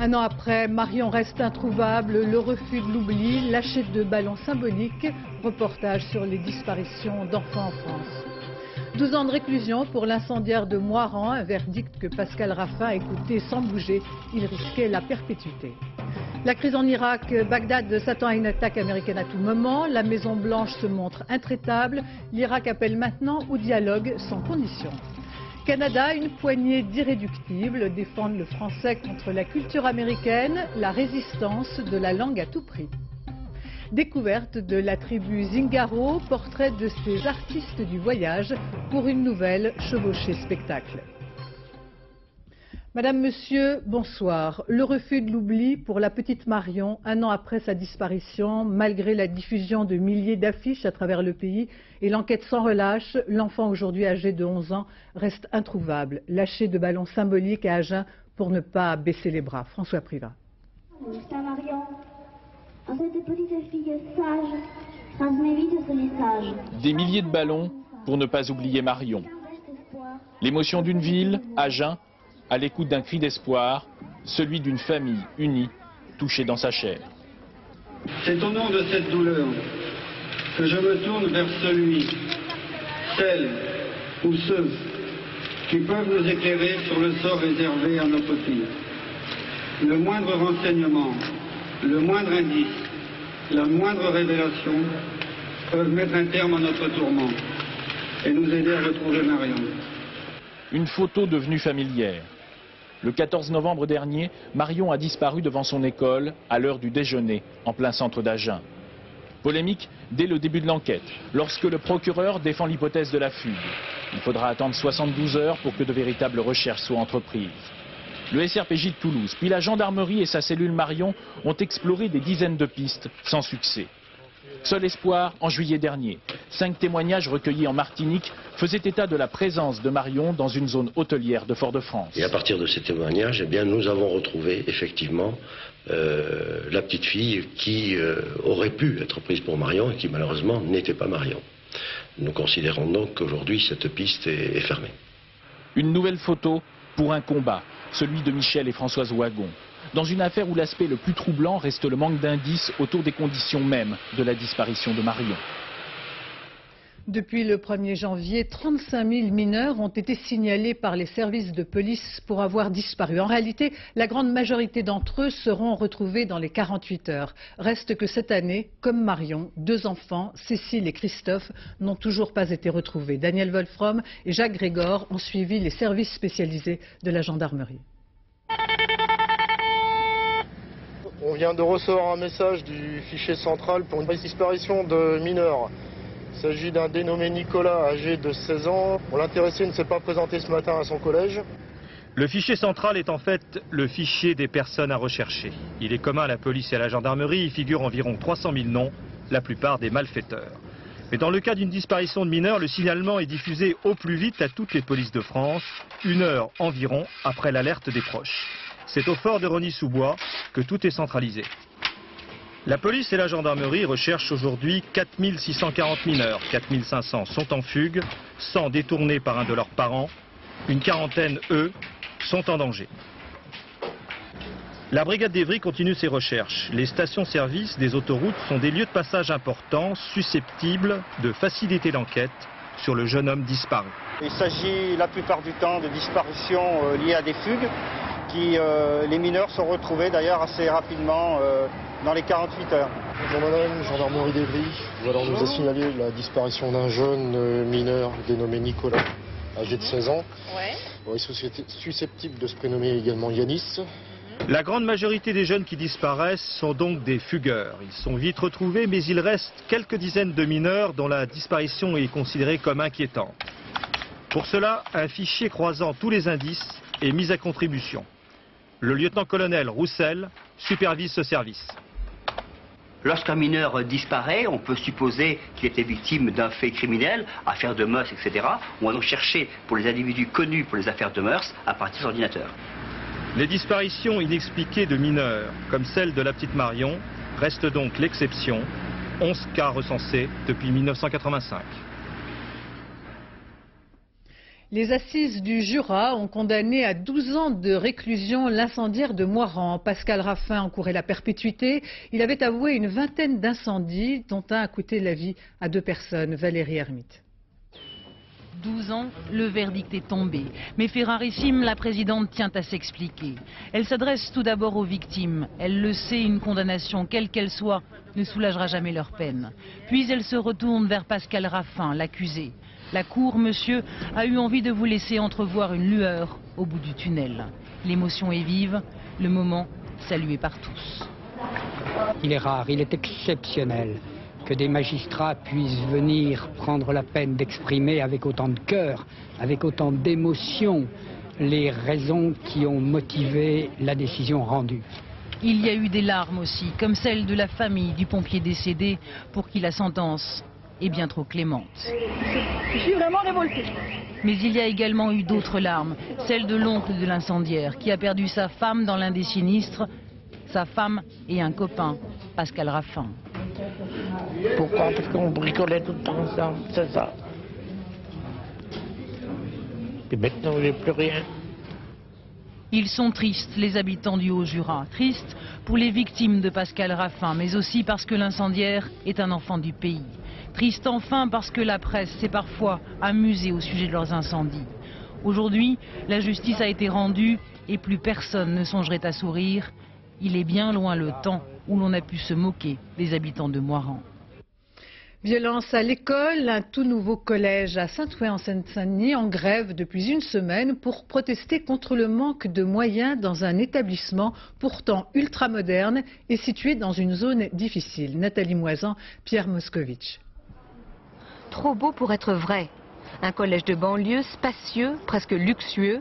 Un an après, Marion reste introuvable, le refus de l'oubli, lâcher de ballons symboliques, reportage sur les disparitions d'enfants en France. 12 ans de réclusion pour l'incendiaire de Moiran, un verdict que Pascal Raffin a écouté sans bouger, il risquait la perpétuité. La crise en Irak, Bagdad s'attend à une attaque américaine à tout moment, la Maison Blanche se montre intraitable, l'Irak appelle maintenant au dialogue sans condition. Canada, une poignée d'irréductibles défendent le français contre la culture américaine, la résistance de la langue à tout prix. Découverte de la tribu Zingaro, portrait de ces artistes du voyage pour une nouvelle chevauchée spectacle. Madame, Monsieur, bonsoir. Le refus de l'oubli pour la petite Marion, un an après sa disparition, malgré la diffusion de milliers d'affiches à travers le pays et l'enquête sans relâche, l'enfant aujourd'hui âgé de 11 ans reste introuvable, lâché de ballons symboliques à Agen pour ne pas baisser les bras. François Privat. Marion, en cette petite fille sage, transmet vite ce message. Des milliers de ballons pour ne pas oublier Marion. L'émotion d'une ville, Agen, à l'écoute d'un cri d'espoir, celui d'une famille unie, touchée dans sa chair. C'est au nom de cette douleur que je me tourne vers celui, celle ou ceux qui peuvent nous éclairer sur le sort réservé à nos petits. Le moindre renseignement, le moindre indice, la moindre révélation peuvent mettre un terme à notre tourment et nous aider à retrouver Marion. Une photo devenue familière. Le 14 novembre dernier, Marion a disparu devant son école à l'heure du déjeuner, en plein centre d'Agen. Polémique dès le début de l'enquête, lorsque le procureur défend l'hypothèse de la fugue. Il faudra attendre 72 heures pour que de véritables recherches soient entreprises. Le SRPJ de Toulouse, puis la gendarmerie et sa cellule Marion ont exploré des dizaines de pistes, sans succès. Seul espoir, en juillet dernier, 5 témoignages recueillis en Martinique faisaient état de la présence de Marion dans une zone hôtelière de Fort-de-France. Et à partir de ces témoignages, eh bien, nous avons retrouvé effectivement la petite fille qui aurait pu être prise pour Marion et qui malheureusement n'était pas Marion. Nous considérons donc qu'aujourd'hui cette piste est fermée. Une nouvelle photo pour un combat, celui de Michel et Françoise Ouagon. Dans une affaire où l'aspect le plus troublant reste le manque d'indices autour des conditions mêmes de la disparition de Marion. Depuis le 1er janvier, 35 000 mineurs ont été signalés par les services de police pour avoir disparu. En réalité, la grande majorité d'entre eux seront retrouvés dans les 48 heures. Reste que cette année, comme Marion, 2 enfants, Cécile et Christophe, n'ont toujours pas été retrouvés. Daniel Wolfrom et Jacques Grégor ont suivi les services spécialisés de la gendarmerie. On vient de recevoir un message du fichier central pour une disparition de mineurs. Il s'agit d'un dénommé Nicolas, âgé de 16 ans. L'intéressé ne s'est pas présenté ce matin à son collège. Le fichier central est en fait le fichier des personnes à rechercher. Il est commun à la police et à la gendarmerie. Il figure environ 300 000 noms, la plupart des malfaiteurs. Mais dans le cas d'une disparition de mineurs, le signalement est diffusé au plus vite à toutes les polices de France, 1 heure environ après l'alerte des proches. C'est au fort de Rosny-sous-Bois que tout est centralisé. La police et la gendarmerie recherchent aujourd'hui 4 640 mineurs. 4 500 sont en fugue, 100 détournés par un de leurs parents. Une quarantaine, eux, sont en danger. La brigade d'Evry continue ses recherches. Les stations-service des autoroutes sont des lieux de passage importants, susceptibles de faciliter l'enquête sur le jeune homme disparu. Il s'agit la plupart du temps de disparitions liées à des fugues. Les mineurs sont retrouvés d'ailleurs assez rapidement dans les 48 heures. Bonjour madame, gendarmerie d'Evry. Voilà, on nous a signalé la disparition d'un jeune mineur dénommé Nicolas, âgé de 16 ans. Ouais. Il est susceptible de se prénommer également Yanis. La grande majorité des jeunes qui disparaissent sont donc des fugueurs. Ils sont vite retrouvés, mais il reste quelques dizaines de mineurs dont la disparition est considérée comme inquiétante. Pour cela, un fichier croisant tous les indices est mis à contribution. Le lieutenant-colonel Roussel supervise ce service. Lorsqu'un mineur disparaît, on peut supposer qu'il était victime d'un fait criminel, affaire de mœurs, etc. On va donc chercher pour les individus connus pour les affaires de mœurs à partir d'ordinateurs. Les disparitions inexpliquées de mineurs, comme celle de la petite Marion, restent donc l'exception. 11 cas recensés depuis 1985. Les assises du Jura ont condamné à 12 ans de réclusion l'incendiaire de Moirans. Pascal Raffin encourait la perpétuité. Il avait avoué une vingtaine d'incendies, dont un a coûté la vie à 2 personnes. Valérie Hermite. 12 ans, le verdict est tombé. Mais Ferrarissime, la présidente, tient à s'expliquer. Elle s'adresse tout d'abord aux victimes. Elle le sait, une condamnation, quelle qu'elle soit, ne soulagera jamais leur peine. Puis elle se retourne vers Pascal Raffin, l'accusé. La cour, monsieur, a eu envie de vous laisser entrevoir une lueur au bout du tunnel. L'émotion est vive, le moment salué par tous. Il est rare, il est exceptionnel que des magistrats puissent venir prendre la peine d'exprimer avec autant de cœur, avec autant d'émotion, les raisons qui ont motivé la décision rendue. Il y a eu des larmes aussi, comme celle de la famille du pompier décédé, pour qui la sentence est bien trop clémente. Je suis vraiment révoltée. Mais il y a également eu d'autres larmes, celle de l'oncle de l'incendiaire, qui a perdu sa femme dans l'un des sinistres, sa femme et un copain, Pascal Raffin. Pourquoi? Parce qu'on bricolait tout le temps ensemble, c'est ça. Et maintenant, j'ai plus rien. Ils sont tristes, les habitants du Haut-Jura. Tristes pour les victimes de Pascal Raffin, mais aussi parce que l'incendiaire est un enfant du pays. Triste enfin parce que la presse s'est parfois amusée au sujet de leurs incendies. Aujourd'hui, la justice a été rendue et plus personne ne songerait à sourire. Il est bien loin le temps où l'on a pu se moquer des habitants de Moirans. Violence à l'école, un tout nouveau collège à Saint-Ouen en Seine-Saint-Denis en grève depuis une semaine pour protester contre le manque de moyens dans un établissement pourtant ultramoderne et situé dans une zone difficile. Nathalie Moisan, Pierre Moscovitch. Trop beau pour être vrai. Un collège de banlieue spacieux, presque luxueux.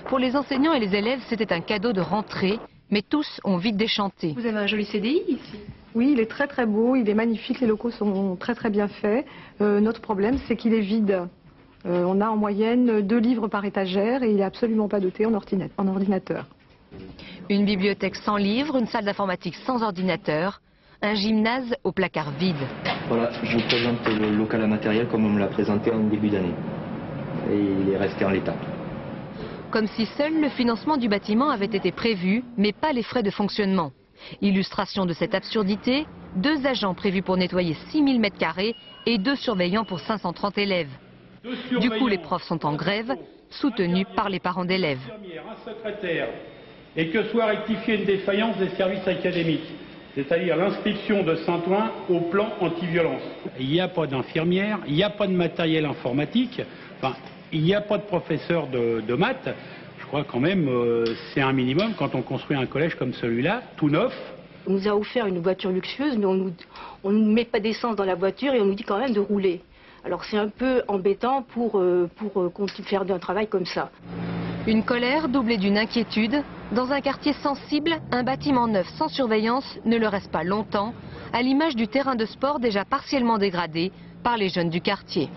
Pour les enseignants et les élèves, c'était un cadeau de rentrée, mais tous ont vite déchanté. Vous avez un joli CDI ici? Oui, il est très très beau, il est magnifique, les locaux sont très très bien faits. Notre problème, c'est qu'il est vide. On a en moyenne 2 livres par étagère et il n'est absolument pas doté en ordinateur. Une bibliothèque sans livres, une salle d'informatique sans ordinateur, un gymnase au placard vide. Voilà, je vous présente le local à matériel comme on me l'a présenté en début d'année. Et il est resté en l'état. Comme si seul le financement du bâtiment avait été prévu, mais pas les frais de fonctionnement. Illustration de cette absurdité, 2 agents prévus pour nettoyer 6000 m² et 2 surveillants pour 530 élèves. Du coup, les profs sont en grève, soutenus par les parents d'élèves. Un secrétaire, et que soit rectifiée une défaillance des services académiques, c'est-à-dire l'inscription de Saint-Ouen au plan anti-violence. Il n'y a pas d'infirmière, il n'y a pas de matériel informatique, enfin, il n'y a pas de professeur de maths. Je crois quand même c'est un minimum quand on construit un collège comme celui-là, tout neuf. On nous a offert une voiture luxueuse, mais on ne met pas d'essence dans la voiture et on nous dit quand même de rouler. Alors c'est un peu embêtant pour faire un travail comme ça. Une colère doublée d'une inquiétude. Dans un quartier sensible, un bâtiment neuf sans surveillance ne le reste pas longtemps, à l'image du terrain de sport déjà partiellement dégradé par les jeunes du quartier.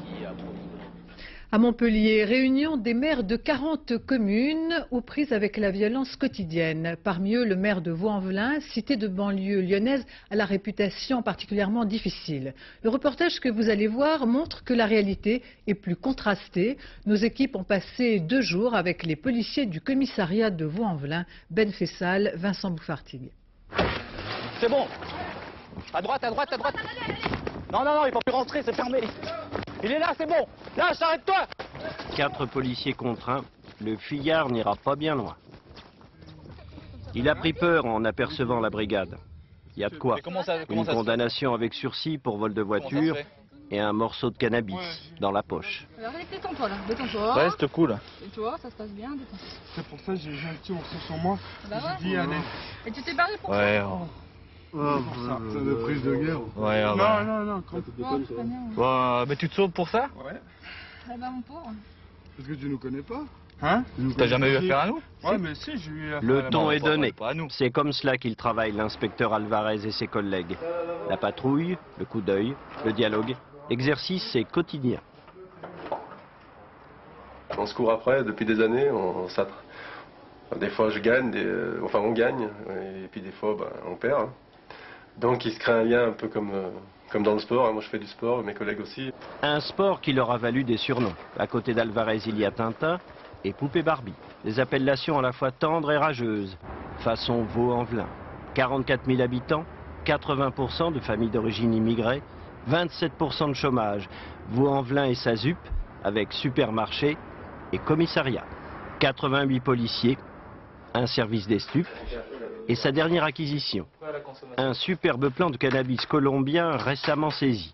À Montpellier, réunion des maires de 40 communes aux prises avec la violence quotidienne. Parmi eux, le maire de Vaux-en-Velin, cité de banlieue lyonnaise, a la réputation particulièrement difficile. Le reportage que vous allez voir montre que la réalité est plus contrastée. Nos équipes ont passé 2 jours avec les policiers du commissariat de Vaux-en-Velin, Ben Fessal, Vincent Bouffartigue. C'est bon. À droite, à droite, à droite. Non, non, non, il ne faut plus rentrer, c'est fermé. Il est là, c'est bon. Là, arrête-toi. 4 policiers contre 1. Le fuyard n'ira pas bien loin. Il a pris peur en apercevant la brigade. Il y a de quoi. Une condamnation avec sursis pour vol de voiture et un morceau de cannabis dans la poche. Alors, détends-toi là, détends-toi. Reste cool. Tu vois, ça se passe bien, détends-toi. C'est pour ça que j'ai un petit morceau sur moi. Bah j'ai dit, allez. Et tu t'es barré pour ouais, ça? C'est de prise de guerre. Ouais, ouais. Non, non, non. Bon, mais tu te sauves pour ça? Ouais. Ah bah mon pauvre. Parce que tu nous connais pas? Hein? T'as jamais eu affaire à nous? Ouais, mais si, j'ai eu affaire à Le ton est donné. C'est comme cela qu'il travaille, l'inspecteur Alvarez et ses collègues. La patrouille, le coup d'œil, le dialogue. L'exercice, c'est quotidien. On se court après depuis des années, des fois je gagne, on gagne, et puis des fois on perd. Donc il se crée un lien un peu comme dans le sport, moi je fais du sport, mes collègues aussi. Un sport qui leur a valu des surnoms. À côté d'Alvarez, il y a Tintin et Poupée Barbie. Des appellations à la fois tendres et rageuses. Façon Vaux-en-Velin. 44 000 habitants, 80% de familles d'origine immigrée, 27% de chômage. Vaux-en-Velin et sa ZUP, avec supermarché et commissariat. 88 policiers, un service des stupes et sa dernière acquisition. Un superbe plant de cannabis colombien récemment saisi.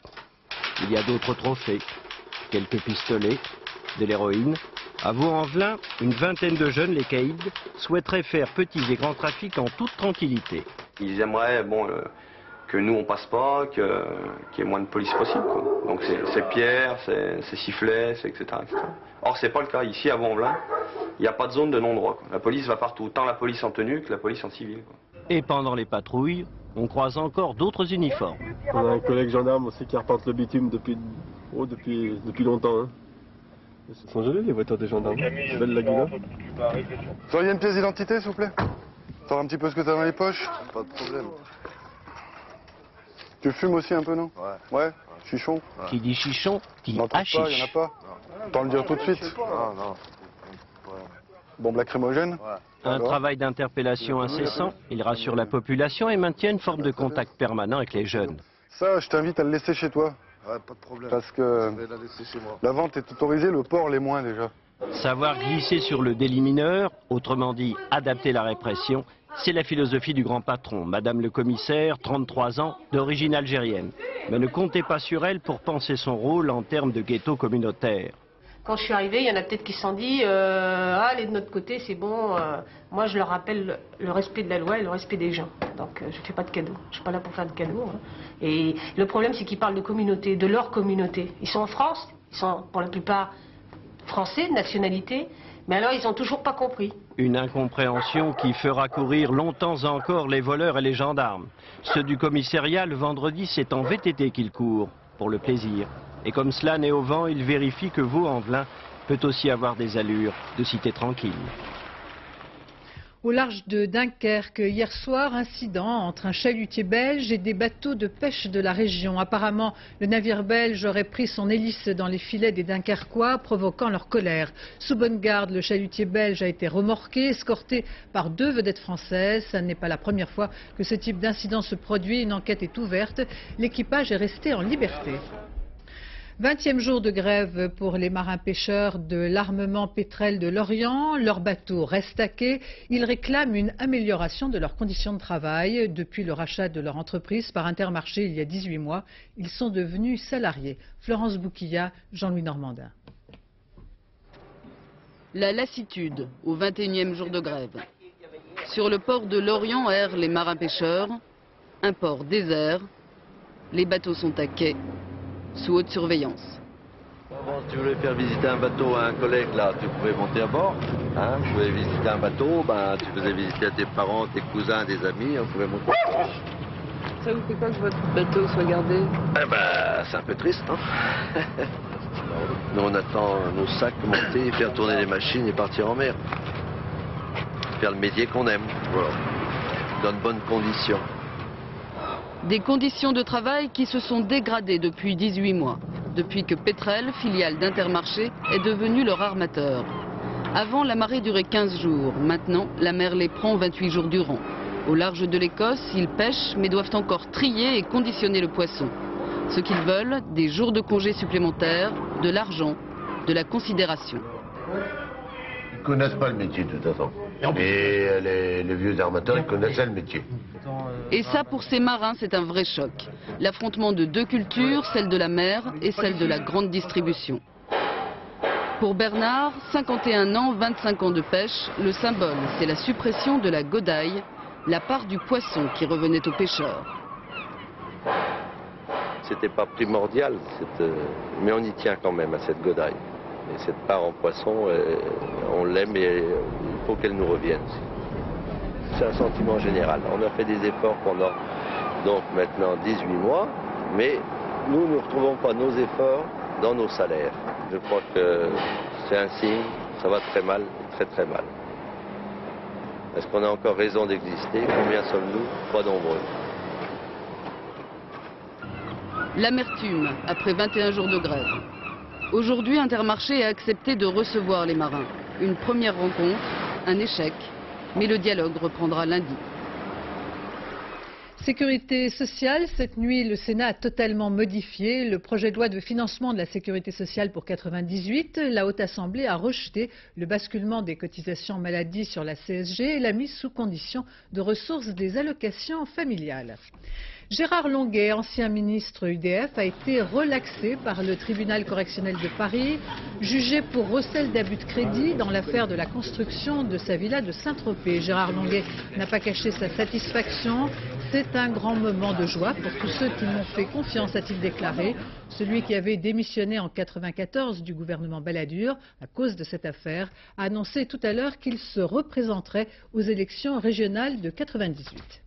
Il y a d'autres trophées, quelques pistolets, de l'héroïne. À Vaux-en-Velin, une vingtaine de jeunes, les caïds, souhaiteraient faire petits et grands trafics en toute tranquillité. Ils aimeraient que nous on passe pas, qu'il y ait moins de police possible, quoi. Donc c'est pierres, c'est sifflets, etc., etc. Or c'est pas le cas. Ici à Vaux-en-Velin, il n'y a pas de zone de non-droit, quoi. La police va partout, tant la police en tenue que la police en civil, quoi. Et pendant les patrouilles, on croise encore d'autres uniformes. On a un collègue gendarme aussi qui reporte le bitume depuis longtemps. Hein. Elles sont jolies les voitures des gendarmes. Belle Laguna. Vous auriez une pièce d'identité, s'il vous plaît? Savoir un petit peu ce que t'as dans les poches? Pas de problème. Tu fumes aussi un peu, non? Ouais. Chichon? Qui dit chichon, dit hashish. Il n'y en a pas. Autant le dire tout de suite. Non. Bombe lacrymogène? Un travail d'interpellation incessant. Il rassure la population et maintient une forme de contact permanent avec les jeunes. Ça, je t'invite à le laisser chez toi. Ouais, pas de problème. Parce que je vais la laisser chez moi. La vente est autorisée, le port l'est moins déjà. Savoir glisser sur le délit mineur, autrement dit adapter la répression, c'est la philosophie du grand patron, Madame le commissaire, 33 ans, d'origine algérienne. Mais ne comptez pas sur elle pour penser son rôle en termes de ghetto communautaire. Quand je suis arrivée, il y en a peut-être qui se sont dit allez de notre côté, c'est bon. Moi, je leur rappelle le respect de la loi et le respect des gens. Donc, je ne fais pas de cadeaux. Je ne suis pas là pour faire de cadeaux. Hein. Et le problème, c'est qu'ils parlent de communauté, de leur communauté. Ils sont en France, ils sont pour la plupart français, de nationalité, mais alors ils n'ont toujours pas compris. Une incompréhension qui fera courir longtemps encore les voleurs et les gendarmes. Ceux du commissariat, le vendredi, c'est en VTT qu'ils courent, pour le plaisir. Et comme cela n'est au vent, il vérifie que Vaux-en-Velin peut aussi avoir des allures de cité tranquille. Au large de Dunkerque, hier soir, incident entre un chalutier belge et des bateaux de pêche de la région. Apparemment, le navire belge aurait pris son hélice dans les filets des Dunkerquois, provoquant leur colère. Sous bonne garde, le chalutier belge a été remorqué, escorté par 2 vedettes françaises. Ce n'est pas la première fois que ce type d'incident se produit. Une enquête est ouverte. L'équipage est resté en liberté. 20e jour de grève pour les marins-pêcheurs de l'armement Pétrel de Lorient. Leurs bateaux restent à quai. Ils réclament une amélioration de leurs conditions de travail. Depuis le rachat de leur entreprise par Intermarché il y a 18 mois, ils sont devenus salariés. Florence Bouquilla, Jean-Louis Normandin. La lassitude au 21e jour de grève. Sur le port de Lorient errent les marins-pêcheurs. Un port désert. Les bateaux sont à quai, sous haute surveillance. Avant, si tu voulais faire visiter un bateau à un collègue, là, tu pouvais monter à bord. Hein, tu voulais visiter un bateau, ben, tu faisais visiter à tes parents, tes cousins, des amis, on pouvait monter à bord. Ça vous fait quoi que votre bateau soit gardé? Eh ben, c'est un peu triste, hein. Nous, on attend nos sacs, monter, faire tourner les machines et partir en mer. Faire le métier qu'on aime, voilà. Dans de bonnes conditions. Des conditions de travail qui se sont dégradées depuis 18 mois, depuis que Pétrel, filiale d'Intermarché, est devenu leur armateur. Avant, la marée durait 15 jours. Maintenant, la mer les prend 28 jours durant. Au large de l'Écosse, ils pêchent, mais doivent encore trier et conditionner le poisson. Ce qu'ils veulent, des jours de congés supplémentaires, de l'argent, de la considération. Ils ne connaissent pas le métier de toute façon. Et les vieux armateurs, ils connaissaient le métier. Et ça, pour ces marins, c'est un vrai choc. L'affrontement de 2 cultures, celle de la mer et celle de la grande distribution. Pour Bernard, 51 ans, 25 ans de pêche, le symbole, c'est la suppression de la godaille, la part du poisson qui revenait aux pêcheurs. C'était pas primordial, mais on y tient quand même à cette godaille. Et cette part en poisson, on l'aime et il faut qu'elle nous revienne. C'est un sentiment général. On a fait des efforts pendant donc maintenant 18 mois, mais nous ne retrouvons pas nos efforts dans nos salaires. Je crois que c'est un signe, ça va très mal, très très mal. Est-ce qu'on a encore raison d'exister? Combien sommes-nous? Pas nombreux. L'amertume après 21 jours de grève. Aujourd'hui, Intermarché a accepté de recevoir les marins. Une première rencontre, un échec, mais le dialogue reprendra lundi. Sécurité sociale, cette nuit, le Sénat a totalement modifié le projet de loi de financement de la sécurité sociale pour 1998. La Haute Assemblée a rejeté le basculement des cotisations maladie sur la CSG et la mise sous condition de ressources des allocations familiales. Gérard Longuet, ancien ministre UDF, a été relaxé par le tribunal correctionnel de Paris, jugé pour recel d'abus de crédit dans l'affaire de la construction de sa villa de Saint-Tropez. Gérard Longuet n'a pas caché sa satisfaction. C'est un grand moment de joie pour tous ceux qui m'ont fait confiance, a-t-il déclaré. Celui qui avait démissionné en 1994 du gouvernement Balladur à cause de cette affaire a annoncé tout à l'heure qu'il se représenterait aux élections régionales de 1998.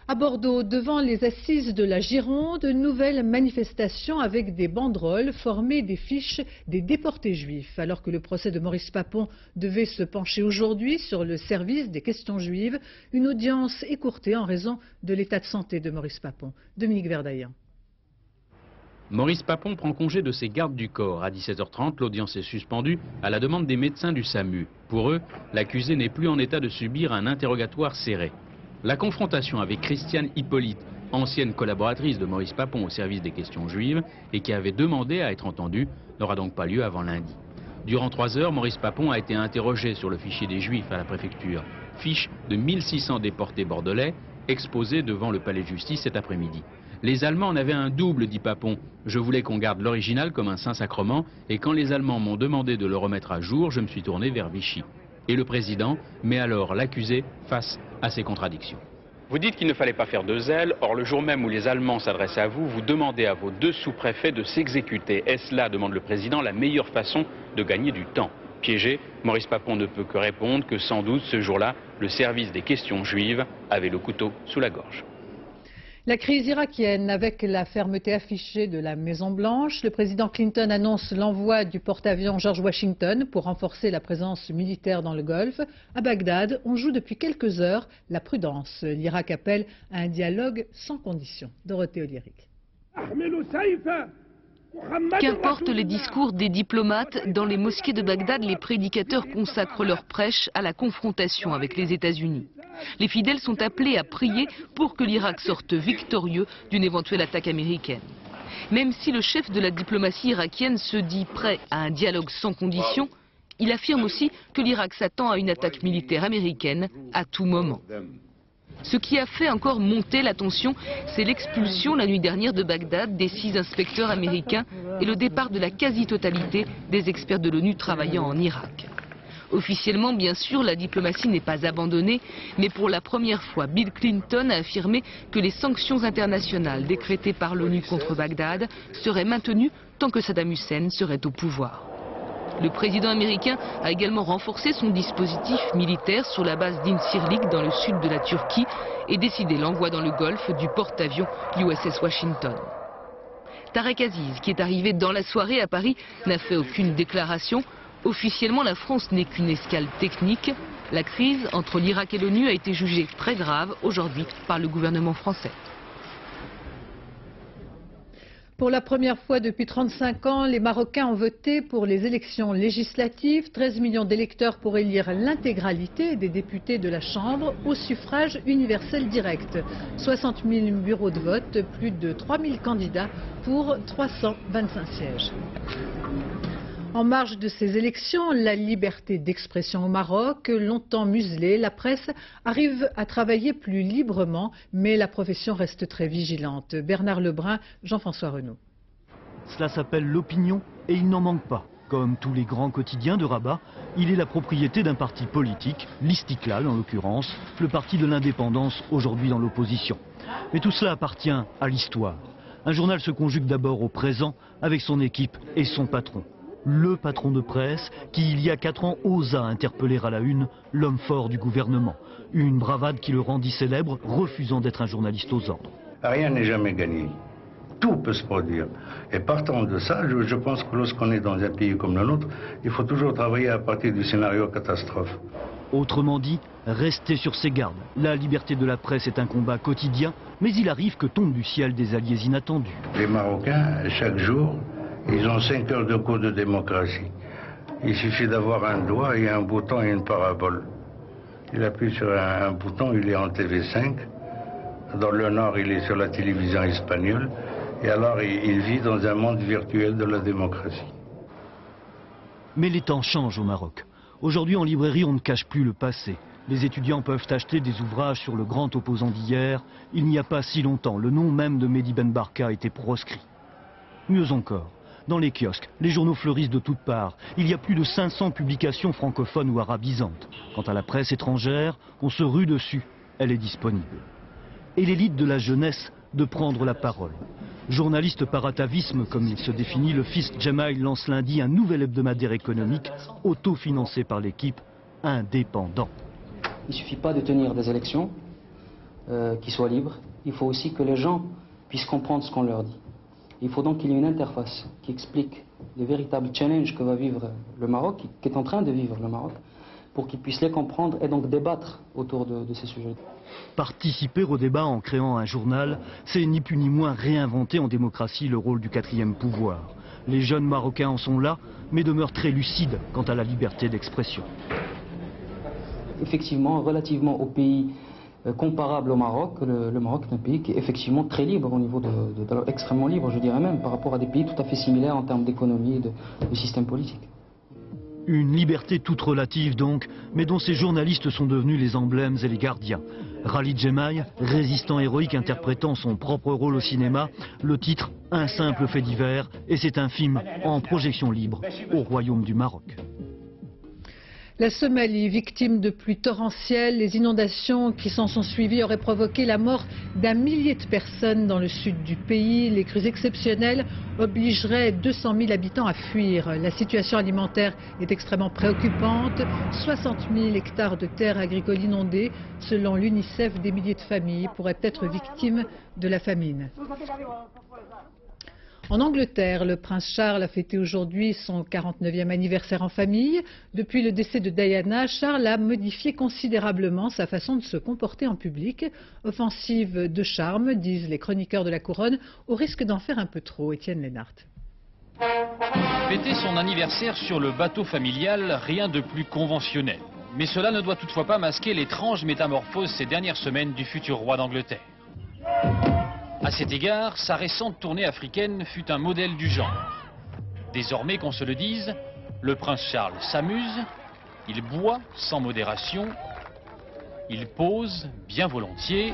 À Bordeaux, devant les assises de la Gironde, nouvelles manifestations avec des banderoles formées des fiches des déportés juifs. Alors que le procès de Maurice Papon devait se pencher aujourd'hui sur le service des questions juives, une audience écourtée en raison de l'état de santé de Maurice Papon. Dominique Verdaillan. Maurice Papon prend congé de ses gardes du corps. À 17h30, l'audience est suspendue à la demande des médecins du SAMU. Pour eux, l'accusé n'est plus en état de subir un interrogatoire serré. La confrontation avec Christiane Hippolyte, ancienne collaboratrice de Maurice Papon au service des questions juives et qui avait demandé à être entendue, n'aura donc pas lieu avant lundi. Durant 3 heures, Maurice Papon a été interrogé sur le fichier des juifs à la préfecture. Fiche de 1600 déportés bordelais exposée devant le palais de justice cet après-midi. Les Allemands en avaient un double, dit Papon. Je voulais qu'on garde l'original comme un saint-sacrement et quand les Allemands m'ont demandé de le remettre à jour, je me suis tourné vers Vichy. Et le président met alors l'accusé face à ces contradictions. Vous dites qu'il ne fallait pas faire de zèle, or le jour même où les Allemands s'adressent à vous, vous demandez à vos 2 sous-préfets de s'exécuter. Est-ce là, demande le président, la meilleure façon de gagner du temps? Piégé, Maurice Papon ne peut que répondre que sans doute ce jour-là, le service des questions juives avait le couteau sous la gorge. La crise irakienne, avec la fermeté affichée de la Maison-Blanche, le président Clinton annonce l'envoi du porte-avions George Washington pour renforcer la présence militaire dans le Golfe. À Bagdad, on joue depuis quelques heures la prudence. L'Irak appelle à un dialogue sans condition. Dorothée Oliéric. Qu'importe les discours des diplomates, dans les mosquées de Bagdad, les prédicateurs consacrent leur prêche à la confrontation avec les États-Unis. Les fidèles sont appelés à prier pour que l'Irak sorte victorieux d'une éventuelle attaque américaine. Même si le chef de la diplomatie irakienne se dit prêt à un dialogue sans condition, il affirme aussi que l'Irak s'attend à une attaque militaire américaine à tout moment. Ce qui a fait encore monter la tension, c'est l'expulsion la nuit dernière de Bagdad des 6 inspecteurs américains et le départ de la quasi-totalité des experts de l'ONU travaillant en Irak. Officiellement, bien sûr, la diplomatie n'est pas abandonnée, mais pour la première fois, Bill Clinton a affirmé que les sanctions internationales décrétées par l'ONU contre Bagdad seraient maintenues tant que Saddam Hussein serait au pouvoir. Le président américain a également renforcé son dispositif militaire sur la base d'Incirlik dans le sud de la Turquie et décidé l'envoi dans le Golfe du porte-avions USS Washington. Tarek Aziz, qui est arrivé dans la soirée à Paris, n'a fait aucune déclaration. Officiellement, la France n'est qu'une escale technique. La crise entre l'Irak et l'ONU a été jugée très grave aujourd'hui par le gouvernement français. Pour la première fois depuis 35 ans, les Marocains ont voté pour les élections législatives. 13 millions d'électeurs pour élire l'intégralité des députés de la Chambre au suffrage universel direct. 60 000 bureaux de vote, plus de 3 000 candidats pour 325 sièges. En marge de ces élections, la liberté d'expression au Maroc, longtemps muselée, la presse arrive à travailler plus librement, mais la profession reste très vigilante. Bernard Lebrun, Jean-François Renaud. Cela s'appelle l'opinion et il n'en manque pas. Comme tous les grands quotidiens de Rabat, il est la propriété d'un parti politique, l'Istiklal en l'occurrence, le parti de l'indépendance aujourd'hui dans l'opposition. Mais tout cela appartient à l'histoire. Un journal se conjugue d'abord au présent avec son équipe et son patron. Le patron de presse qui, il y a 4 ans, osa interpeller à la une l'homme fort du gouvernement. Une bravade qui le rendit célèbre, refusant d'être un journaliste aux ordres. Rien n'est jamais gagné. Tout peut se produire. Et partant de ça, je pense que lorsqu'on est dans un pays comme le nôtre, il faut toujours travailler à partir du scénario catastrophe. Autrement dit, rester sur ses gardes. La liberté de la presse est un combat quotidien, mais il arrive que tombent du ciel des alliés inattendus. Les Marocains, chaque jour, ils ont 5 heures de cours de démocratie. Il suffit d'avoir un doigt et un bouton et une parabole. Il appuie sur un bouton, il est en TV5. Dans le Nord, il est sur la télévision espagnole. Et alors, il vit dans un monde virtuel de la démocratie. Mais les temps changent au Maroc. Aujourd'hui, en librairie, on ne cache plus le passé. Les étudiants peuvent acheter des ouvrages sur le grand opposant d'hier. Il n'y a pas si longtemps, le nom même de Mehdi Ben Barka a été proscrit. Mieux encore, dans les kiosques, les journaux fleurissent de toutes parts. Il y a plus de 500 publications francophones ou arabisantes. Quant à la presse étrangère, on se rue dessus. Elle est disponible. Et l'élite de la jeunesse de prendre la parole. Journaliste par atavisme, comme il se définit, le fils Jemaï lance lundi un nouvel hebdomadaire économique autofinancé par l'équipe, indépendant. Il ne suffit pas de tenir des élections qui soient libres, il faut aussi que les gens puissent comprendre ce qu'on leur dit. Il faut donc qu'il y ait une interface qui explique les véritables challenges que va vivre le Maroc, qui est en train de vivre le Maroc, pour qu'ils puissent les comprendre et donc débattre autour de ces sujets. Participer au débat en créant un journal, c'est ni plus ni moins réinventer en démocratie le rôle du quatrième pouvoir. Les jeunes Marocains en sont là, mais demeurent très lucides quant à la liberté d'expression. Effectivement, relativement aux pays comparables au Maroc, le Maroc est un pays qui est effectivement très libre au niveau extrêmement libre, je dirais même, par rapport à des pays tout à fait similaires en termes d'économie et de système politique. Une liberté toute relative donc, mais dont ces journalistes sont devenus les emblèmes et les gardiens. Rali Jemaï, résistant héroïque interprétant son propre rôle au cinéma, le titre « Un simple fait divers » et c'est un film en projection libre au Royaume du Maroc. La Somalie, victime de pluies torrentielles, les inondations qui s'en sont suivies auraient provoqué la mort d'1 millier de personnes dans le sud du pays. Les crues exceptionnelles obligeraient 200 000 habitants à fuir. La situation alimentaire est extrêmement préoccupante. 60 000 hectares de terres agricoles inondées. Selon l'UNICEF, des milliers de familles pourraient être victimes de la famine. En Angleterre, le prince Charles a fêté aujourd'hui son 49e anniversaire en famille. Depuis le décès de Diana, Charles a modifié considérablement sa façon de se comporter en public. Offensive de charme, disent les chroniqueurs de la couronne, au risque d'en faire un peu trop. Étienne Lénart. Fêter son anniversaire sur le bateau familial, rien de plus conventionnel. Mais cela ne doit toutefois pas masquer l'étrange métamorphose ces dernières semaines du futur roi d'Angleterre. À cet égard, sa récente tournée africaine fut un modèle du genre. Désormais, qu'on se le dise, le prince Charles s'amuse, il boit sans modération, il pose bien volontiers,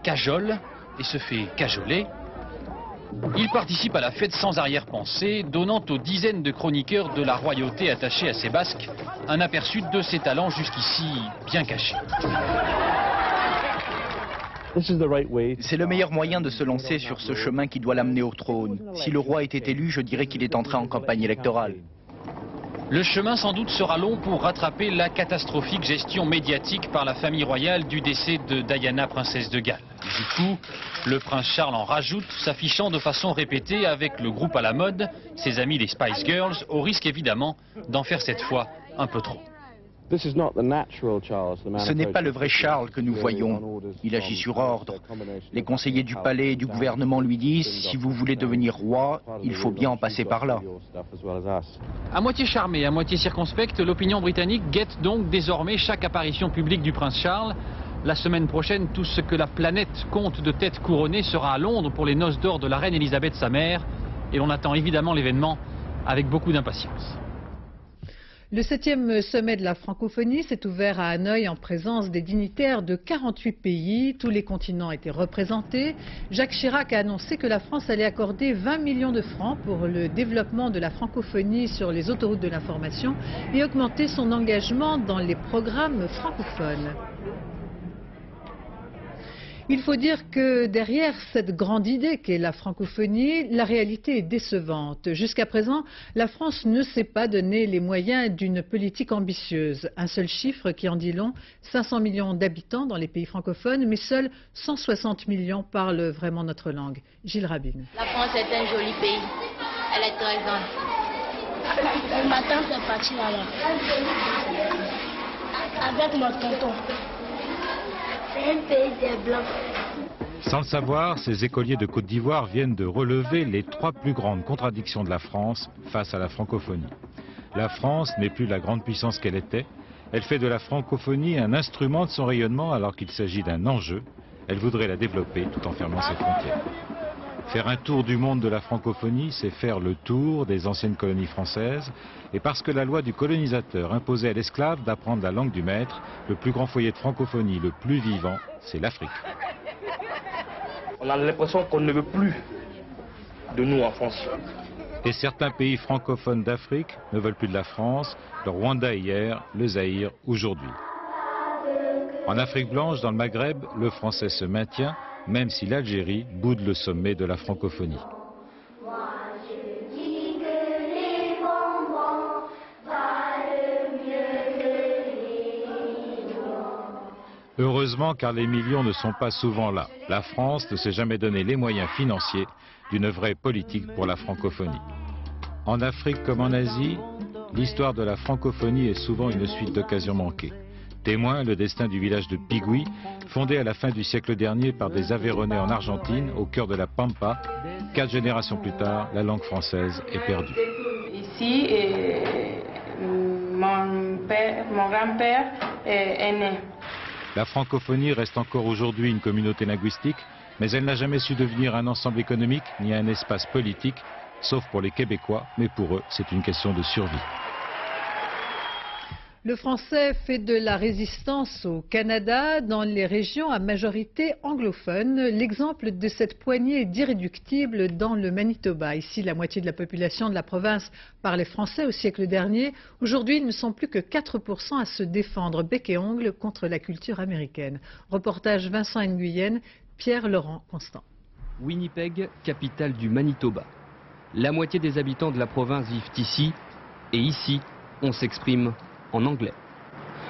cajole et se fait cajoler. Il participe à la fête sans arrière-pensée, donnant aux dizaines de chroniqueurs de la royauté attachés à ses basques un aperçu de ses talents jusqu'ici bien cachés. C'est le meilleur moyen de se lancer sur ce chemin qui doit l'amener au trône. Si le roi était élu, je dirais qu'il est entré en campagne électorale. Le chemin sans doute sera long pour rattraper la catastrophique gestion médiatique par la famille royale du décès de Diana, princesse de Galles. Du coup, le prince Charles en rajoute, s'affichant de façon répétée avec le groupe à la mode, ses amis les Spice Girls, au risque évidemment d'en faire cette fois un peu trop. Ce n'est pas le vrai Charles que nous voyons. Il agit sur ordre. Les conseillers du palais et du gouvernement lui disent « Si vous voulez devenir roi, il faut bien en passer par là ». À moitié charmée, à moitié circonspecte, l'opinion britannique guette donc désormais chaque apparition publique du prince Charles. La semaine prochaine, tout ce que la planète compte de têtes couronnées sera à Londres pour les noces d'or de la reine Elisabeth, sa mère. Et l'on attend évidemment l'événement avec beaucoup d'impatience. Le 7e sommet de la francophonie s'est ouvert à Hanoï en présence des dignitaires de 48 pays. Tous les continents étaient représentés. Jacques Chirac a annoncé que la France allait accorder 20 millions de francs pour le développement de la francophonie sur les autoroutes de l'information et augmenter son engagement dans les programmes francophones. Il faut dire que derrière cette grande idée qu'est la francophonie, la réalité est décevante. Jusqu'à présent, la France ne s'est pas donné les moyens d'une politique ambitieuse. Un seul chiffre qui en dit long, 500 millions d'habitants dans les pays francophones, mais seuls 160 millions parlent vraiment notre langue. Gilles Rabine. La France est un joli pays. Elle est très grande. Ma tante est partie là-bas. avec mon tonton. C'est un pays des Blancs. Sans le savoir, ces écoliers de Côte d'Ivoire viennent de relever les 3 plus grandes contradictions de la France face à la francophonie. La France n'est plus la grande puissance qu'elle était. Elle fait de la francophonie un instrument de son rayonnement alors qu'il s'agit d'un enjeu. Elle voudrait la développer tout en fermant ses frontières. Faire un tour du monde de la francophonie, c'est faire le tour des anciennes colonies françaises. Et parce que la loi du colonisateur imposait à l'esclave d'apprendre la langue du maître, le plus grand foyer de francophonie, le plus vivant, c'est l'Afrique. On a l'impression qu'on ne veut plus de nous en France. Et certains pays francophones d'Afrique ne veulent plus de la France, le Rwanda hier, le Zaïre aujourd'hui. En Afrique blanche, dans le Maghreb, le français se maintient, même si l'Algérie boude le sommet de la francophonie. Heureusement, car les millions ne sont pas souvent là. La France ne s'est jamais donné les moyens financiers d'une vraie politique pour la francophonie. En Afrique comme en Asie, l'histoire de la francophonie est souvent une suite d'occasions manquées. Témoin le destin du village de Pigui, fondé à la fin du siècle dernier par des Aveyronais en Argentine, au cœur de la Pampa. 4 générations plus tard, la langue française est perdue. Ici, mon grand-père est né. La francophonie reste encore aujourd'hui une communauté linguistique, mais elle n'a jamais su devenir un ensemble économique ni un espace politique, sauf pour les Québécois, mais pour eux, c'est une question de survie. Le français fait de la résistance au Canada dans les régions à majorité anglophone. L'exemple de cette poignée est irréductible dans le Manitoba. Ici, la moitié de la population de la province parlait français au siècle dernier. Aujourd'hui, ils ne sont plus que 4% à se défendre bec et ongle contre la culture américaine. Reportage Vincent Nguyen, Pierre-Laurent Constant. Winnipeg, capitale du Manitoba. La moitié des habitants de la province vivent ici, et ici, on s'exprime en anglais.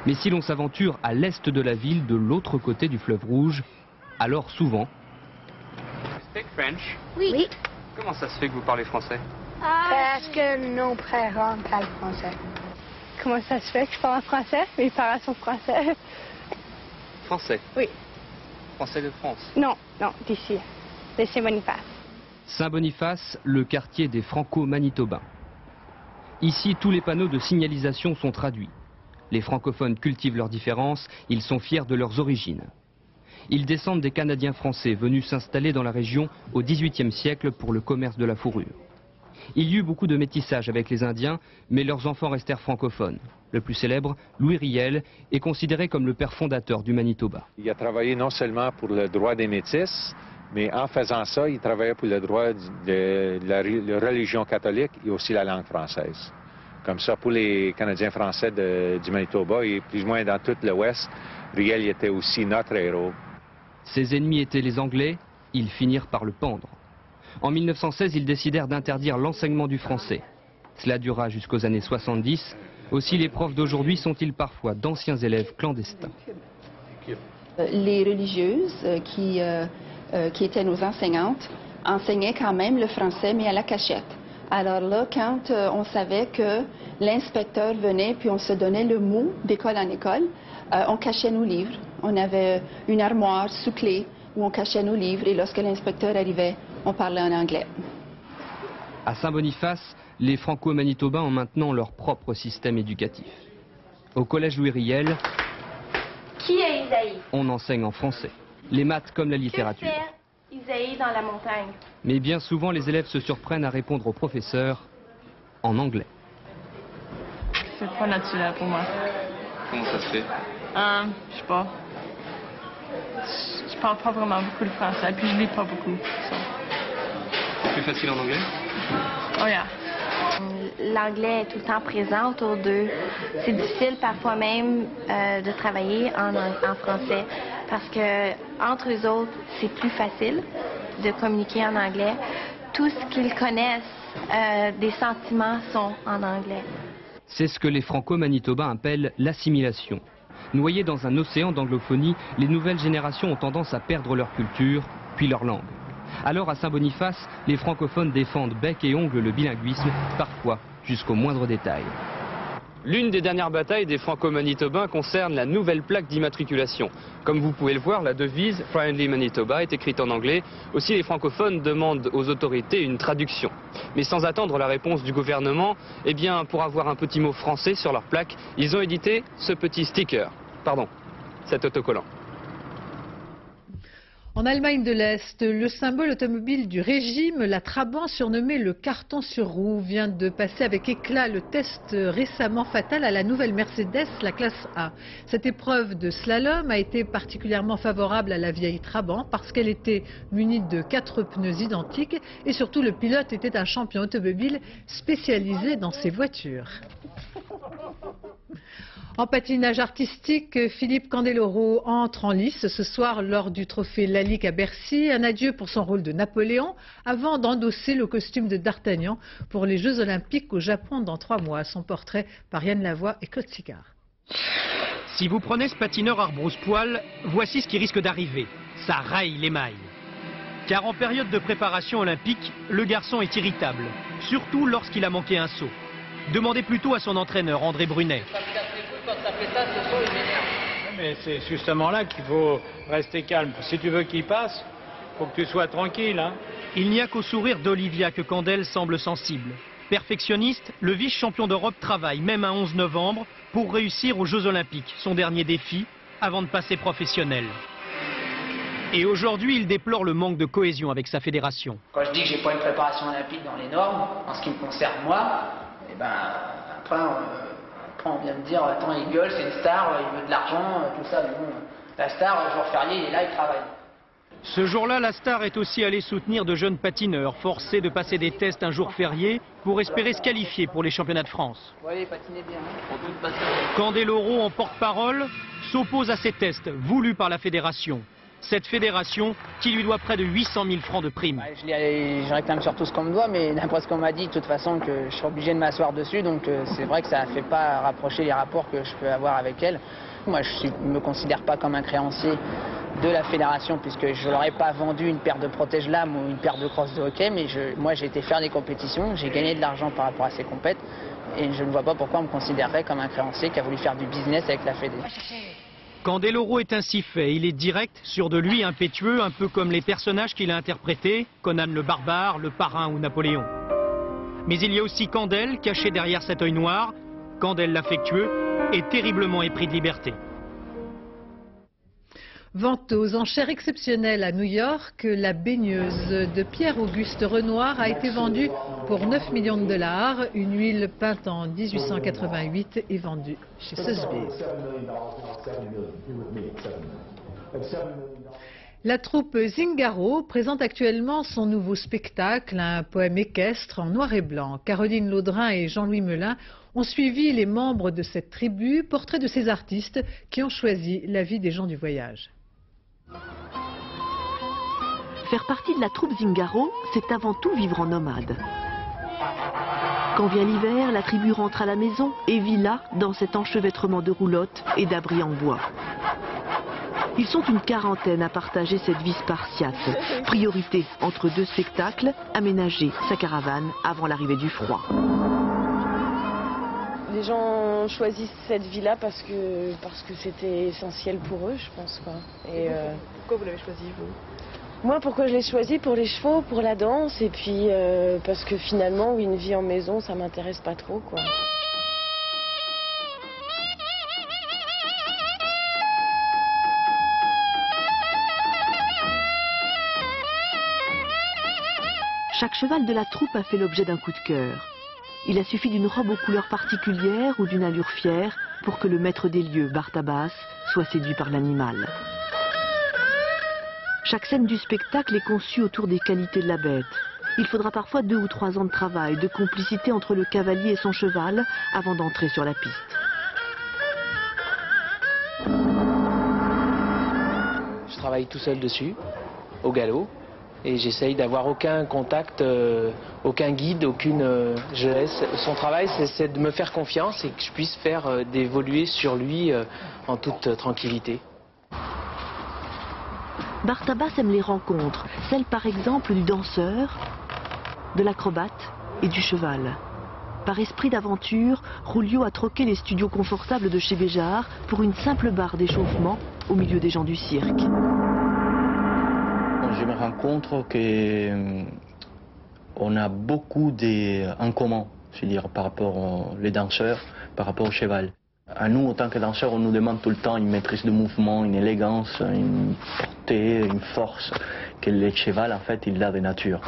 Mais si l'on s'aventure à l'est de la ville, de l'autre côté du fleuve Rouge, alors souvent... Speak French? Oui. Comment ça se fait que vous parlez français? Parce que nos parents parlent français. Comment ça se fait que je parle français? Mes parents sont français. Français? Oui. Français de France? Non, non, d'ici, de Saint-Boniface. Saint-Boniface, le quartier des Franco-Manitobains. Ici, tous les panneaux de signalisation sont traduits. Les francophones cultivent leurs différences, ils sont fiers de leurs origines. Ils descendent des Canadiens français venus s'installer dans la région au XVIIIe siècle pour le commerce de la fourrure. Il y eut beaucoup de métissage avec les Indiens, mais leurs enfants restèrent francophones. Le plus célèbre, Louis Riel, est considéré comme le père fondateur du Manitoba. Il a travaillé non seulement pour le droit des métis, mais en faisant ça, il travaillait pour le droit de la religion catholique et aussi la langue française. Comme ça, pour les Canadiens français du Manitoba et plus ou moins dans tout l'Ouest, Riel était aussi notre héros. Ses ennemis étaient les Anglais, ils finirent par le pendre. En 1916, ils décidèrent d'interdire l'enseignement du français. Cela dura jusqu'aux années 70. Aussi, les profs d'aujourd'hui sont-ils parfois d'anciens élèves clandestins. Les religieuses qui étaient nos enseignantes, enseignaient quand même le français, mais à la cachette. Alors là, quand on savait que l'inspecteur venait, puis on se donnait le mot d'école en école, on cachait nos livres. On avait une armoire sous clé où on cachait nos livres, et lorsque l'inspecteur arrivait, on parlait en anglais. À Saint-Boniface, les Franco-Manitobains ont maintenant leur propre système éducatif. Au collège Louis Riel, qui est Isaïe? On enseigne en français. Les maths comme la littérature. Que fait Isaïe dans la montagne? Mais bien souvent, les élèves se surprennent à répondre au professeur en anglais. C'est pas naturel pour moi. Comment ça se fait? Je sais pas. Je parle pas vraiment beaucoup de français, puis je lis pas beaucoup. C'est plus facile en anglais? Oh yeah. L'anglais est tout le temps présent autour d'eux. C'est difficile parfois même de travailler en français parce que entre eux autres, c'est plus facile de communiquer en anglais. Tout ce qu'ils connaissent des sentiments sont en anglais. C'est ce que les Franco-Manitobains appellent l'assimilation. Noyés dans un océan d'anglophonie, les nouvelles générations ont tendance à perdre leur culture, puis leur langue. Alors à Saint-Boniface, les francophones défendent bec et ongle le bilinguisme, parfois jusqu'au moindre détail. L'une des dernières batailles des Franco-Manitobains concerne la nouvelle plaque d'immatriculation. Comme vous pouvez le voir, la devise « Friendly Manitoba » est écrite en anglais. Aussi, les francophones demandent aux autorités une traduction. Mais sans attendre la réponse du gouvernement, eh bien, pour avoir un petit mot français sur leur plaque, ils ont édité ce petit sticker. Pardon, cet autocollant. En Allemagne de l'Est, le symbole automobile du régime, la Trabant, surnommée le carton sur roue, vient de passer avec éclat le test récemment fatal à la nouvelle Mercedes, la classe A. Cette épreuve de slalom a été particulièrement favorable à la vieille Trabant parce qu'elle était munie de 4 pneus identiques et surtout le pilote était un champion automobile spécialisé dans ces voitures. En patinage artistique, Philippe Candeloro entre en lice ce soir lors du trophée Lalique à Bercy. Un adieu pour son rôle de Napoléon avant d'endosser le costume de D'Artagnan pour les Jeux Olympiques au Japon dans 3 mois. Son portrait par Yann Lavoie et Claude Sicard. Si vous prenez ce patineur arbrousse-poil, voici ce qui risque d'arriver. Ça raille l'émail. Car en période de préparation olympique, le garçon est irritable, surtout lorsqu'il a manqué un saut. Demandez plutôt à son entraîneur, André Brunet. Quand ça fait ça, ce saut, il m'énerve. Mais c'est justement là qu'il faut rester calme. Si tu veux qu'il passe, il faut que tu sois tranquille. Hein. Il n'y a qu'au sourire d'Olivia que Candel semble sensible. Perfectionniste, le vice-champion d'Europe travaille même un 11 novembre pour réussir aux Jeux Olympiques, son dernier défi, avant de passer professionnel. Et aujourd'hui, il déplore le manque de cohésion avec sa fédération. Quand je dis que j'ai pas une préparation olympique dans les normes, en ce qui me concerne moi, eh ben, après on vient me dire, attends, il gueule, c'est une star, il veut de l'argent, tout ça, mais bon, la star, le jour férié, il est là, il travaille. Ce jour-là, la star est aussi allée soutenir de jeunes patineurs, forcés de passer des tests un jour férié pour espérer se qualifier pour les championnats de France. Vous voyez, patinez bien. Candeloro, en porte-parole, s'oppose à ces tests voulus par la fédération. Cette fédération qui lui doit près de 800 000 francs de primes. Je réclame surtout ce qu'on me doit, mais d'après ce qu'on m'a dit, de toute façon, que je suis obligé de m'asseoir dessus, donc c'est vrai que ça ne fait pas rapprocher les rapports que je peux avoir avec elle. Moi, je ne me considère pas comme un créancier de la fédération, puisque je ne leur ai pas vendu une paire de protège-lames ou une paire de crosses de hockey, mais moi j'ai été faire des compétitions, j'ai gagné de l'argent par rapport à ces compètes, et je ne vois pas pourquoi on me considérerait comme un créancier qui a voulu faire du business avec la fédé. Candeloro est ainsi fait, il est direct, sûr de lui, impétueux, un peu comme les personnages qu'il a interprétés, Conan le barbare, le parrain ou Napoléon. Mais il y a aussi Candel, caché derrière cet œil noir, Candel l'affectueux, est terriblement épris de liberté. Vente aux enchères exceptionnelles à New York, la baigneuse de Pierre-Auguste Renoir a été vendue pour 9 millions de dollars. Une huile peinte en 1888 est vendue chez Sotheby's. La troupe Zingaro présente actuellement son nouveau spectacle, un poème équestre en noir et blanc. Caroline Laudrin et Jean-Louis Melin ont suivi les membres de cette tribu, portrait de ces artistes qui ont choisi la vie des gens du voyage. Faire partie de la troupe Zingaro, c'est avant tout vivre en nomade. Quand vient l'hiver, la tribu rentre à la maison et vit là, dans cet enchevêtrement de roulottes et d'abris en bois. Ils sont une quarantaine à partager cette vie spartiate. Priorité entre 2 spectacles, aménager sa caravane avant l'arrivée du froid. Les gens choisissent cette vie-là parce que c'était essentiel pour eux, je pense. Quoi. Et pourquoi vous l'avez choisi, vous? Moi, pourquoi je l'ai choisi? Pour les chevaux, pour la danse, et puis parce que finalement, une vie en maison, ça m'intéresse pas trop, quoi. Chaque cheval de la troupe a fait l'objet d'un coup de cœur. Il a suffi d'une robe aux couleurs particulières ou d'une allure fière pour que le maître des lieux, Bartabas, soit séduit par l'animal. Chaque scène du spectacle est conçue autour des qualités de la bête. Il faudra parfois 2 ou 3 ans de travail, de complicité entre le cavalier et son cheval avant d'entrer sur la piste. Je travaille tout seul dessus, au galop. Et j'essaye d'avoir aucun contact, aucun guide, aucune... Son travail, c'est de me faire confiance et que je puisse faire d'évoluer sur lui en toute tranquillité. Bartabas aime les rencontres, celles par exemple du danseur, de l'acrobate et du cheval. Par esprit d'aventure, Julio a troqué les studios confortables de chez Béjart pour une simple barre d'échauffement au milieu des gens du cirque. Je me rends compte qu'on a beaucoup en commun, je veux dire, par rapport aux danseurs, par rapport au cheval. À nous, en tant que danseurs, on nous demande tout le temps une maîtrise de mouvement, une élégance, une portée, une force que le cheval, en fait, il a de nature.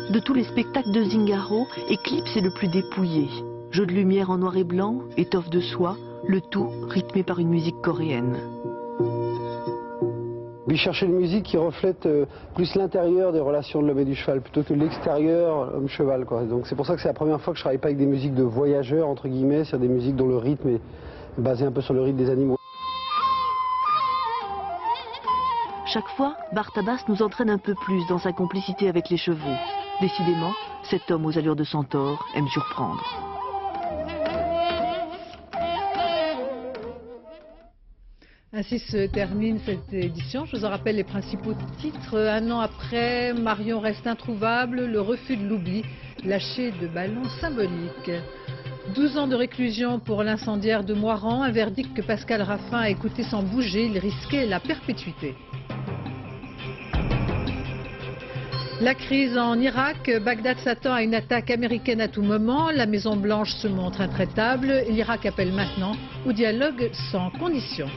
De tous les spectacles de Zingaro, Eclipse est le plus dépouillé. Jeu de lumière en noir et blanc, étoffe de soie, le tout rythmé par une musique coréenne. Il cherchait une musique qui reflète plus l'intérieur des relations de l'homme et du cheval, plutôt que l'extérieur homme-cheval. Donc c'est pour ça que c'est la première fois que je travaille pas avec des musiques de voyageurs, entre guillemets, c'est-à-dire des musiques dont le rythme est basé un peu sur le rythme des animaux. Chaque fois, Bartabas nous entraîne un peu plus dans sa complicité avec les chevaux. Décidément, cet homme aux allures de centaure aime surprendre. Ainsi se termine cette édition. Je vous en rappelle les principaux titres. Un an après, Marion reste introuvable, le refus de l'oubli, lâcher de ballons symboliques. 12 ans de réclusion pour l'incendiaire de Moiran, un verdict que Pascal Raffin a écouté sans bouger, il risquait la perpétuité. La crise en Irak, Bagdad s'attend à une attaque américaine à tout moment, la Maison-Blanche se montre intraitable, l'Irak appelle maintenant au dialogue sans condition.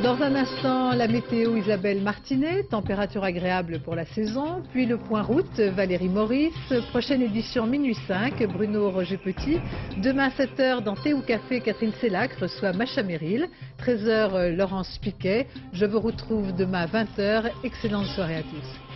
Dans un instant, la météo, Isabelle Martinet, température agréable pour la saison, puis le point route, Valérie Maurice, prochaine édition minuit 5, Bruno Roger Petit, demain 7h dans Thé ou Café, Catherine Sellac reçoit Macha Merrill, 13h Laurence Piquet, je vous retrouve demain à 20h, excellente soirée à tous.